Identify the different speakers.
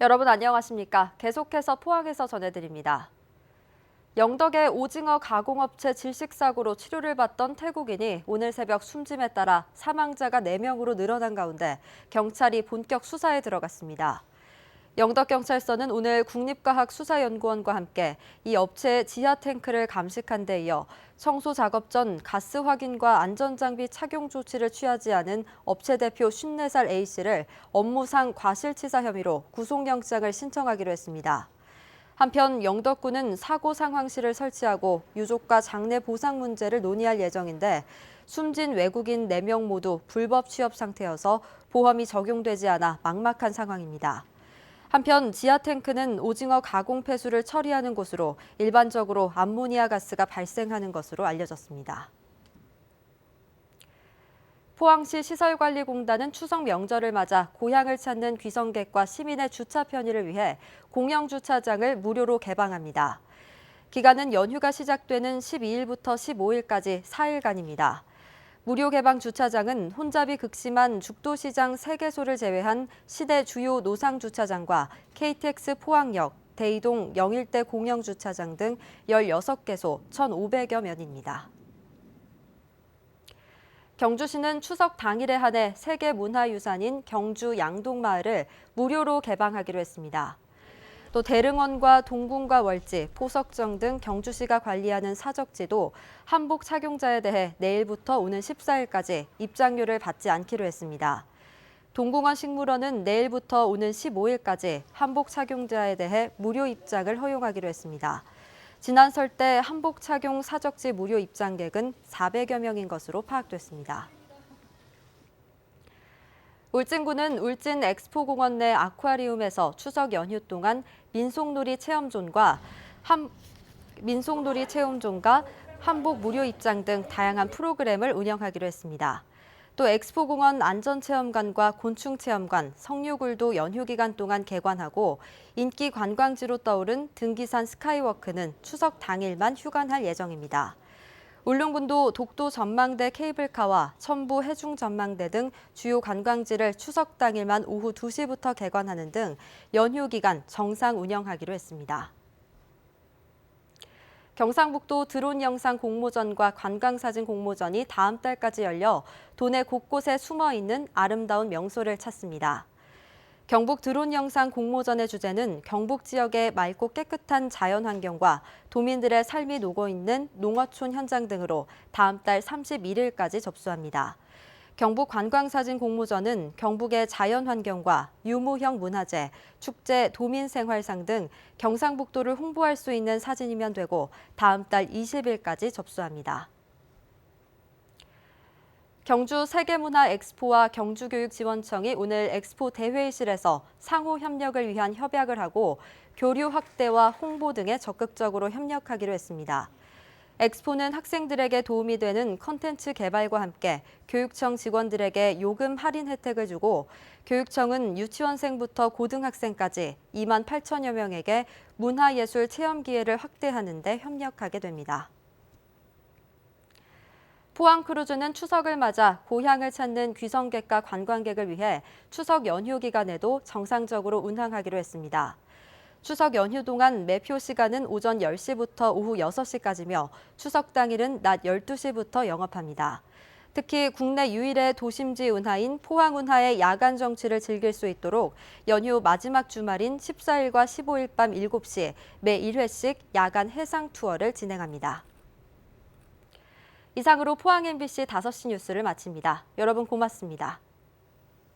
Speaker 1: 여러분 안녕하십니까? 계속해서 포항에서 전해드립니다. 영덕의 오징어 가공업체 질식사고로 치료를 받던 태국인이 오늘 새벽 숨짐에 따라 사망자가 4명으로 늘어난 가운데 경찰이 본격 수사에 들어갔습니다. 영덕경찰서는 오늘 국립과학수사연구원과 함께 이 업체의 지하 탱크를 감식한 데 이어 청소 작업 전 가스 확인과 안전장비 착용 조치를 취하지 않은 업체 대표 54살 A씨를 업무상 과실치사 혐의로 구속영장을 신청하기로 했습니다. 한편 영덕군은 사고 상황실을 설치하고 유족과 장례 보상 문제를 논의할 예정인데 숨진 외국인 4명 모두 불법 취업 상태여서 보험이 적용되지 않아 막막한 상황입니다. 한편 지하 탱크는 오징어 가공 폐수를 처리하는 곳으로 일반적으로 암모니아 가스가 발생하는 것으로 알려졌습니다. 포항시 시설관리공단은 추석 명절을 맞아 고향을 찾는 귀성객과 시민의 주차 편의를 위해 공영 주차장을 무료로 개방합니다. 기간은 연휴가 시작되는 12일부터 15일까지 4일간입니다. 무료 개방 주차장은 혼잡이 극심한 죽도시장 3개소를 제외한 시내 주요 노상 주차장과 KTX 포항역, 대이동 영일대 공영주차장 등 16개소 1,500여 면입니다. 경주시는 추석 당일에 한해 세계문화유산인 경주 양동마을을 무료로 개방하기로 했습니다. 또 대릉원과 동궁과 월지, 포석정 등 경주시가 관리하는 사적지도 한복 착용자에 대해 내일부터 오는 14일까지 입장료를 받지 않기로 했습니다. 동궁원 식물원은 내일부터 오는 15일까지 한복 착용자에 대해 무료 입장을 허용하기로 했습니다. 지난 설 때 한복 착용 사적지 무료 입장객은 400여 명인 것으로 파악됐습니다. 울진군은 울진 엑스포공원 내 아쿠아리움에서 추석 연휴 동안 민속놀이 체험존과 한복 무료 입장 등 다양한 프로그램을 운영하기로 했습니다. 또 엑스포공원 안전체험관과 곤충체험관, 성류굴도 연휴 기간 동안 개관하고 인기 관광지로 떠오른 등기산 스카이워크는 추석 당일만 휴관할 예정입니다. 울릉군도 독도 전망대 케이블카와 첨부 해중 전망대 등 주요 관광지를 추석 당일만 오후 2시부터 개관하는 등 연휴 기간 정상 운영하기로 했습니다. 경상북도 드론 영상 공모전과 관광사진 공모전이 다음 달까지 열려 도내 곳곳에 숨어있는 아름다운 명소를 찾습니다. 경북 드론 영상 공모전의 주제는 경북 지역의 맑고 깨끗한 자연환경과 도민들의 삶이 녹아있는 농어촌 현장 등으로 다음 달 31일까지 접수합니다. 경북 관광사진 공모전은 경북의 자연환경과 유무형 문화재, 축제, 도민생활상 등 경상북도를 홍보할 수 있는 사진이면 되고 다음 달 20일까지 접수합니다. 경주 세계문화 엑스포와 경주교육지원청이 오늘 엑스포 대회의실에서 상호 협력을 위한 협약을 하고 교류 확대와 홍보 등에 적극적으로 협력하기로 했습니다. 엑스포는 학생들에게 도움이 되는 컨텐츠 개발과 함께 교육청 직원들에게 요금 할인 혜택을 주고 교육청은 유치원생부터 고등학생까지 2만 8천여 명에게 문화예술 체험 기회를 확대하는 데 협력하게 됩니다. 포항 크루즈는 추석을 맞아 고향을 찾는 귀성객과 관광객을 위해 추석 연휴 기간에도 정상적으로 운항하기로 했습니다. 추석 연휴 동안 매표 시간은 오전 10시부터 오후 6시까지며 추석 당일은 낮 12시부터 영업합니다. 특히 국내 유일의 도심지 운하인 포항 운하의 야간 정취를 즐길 수 있도록 연휴 마지막 주말인 14일과 15일 밤 7시 매 1회씩 야간 해상 투어를 진행합니다. 이상으로 포항 MBC 5시 뉴스를 마칩니다. 여러분 고맙습니다.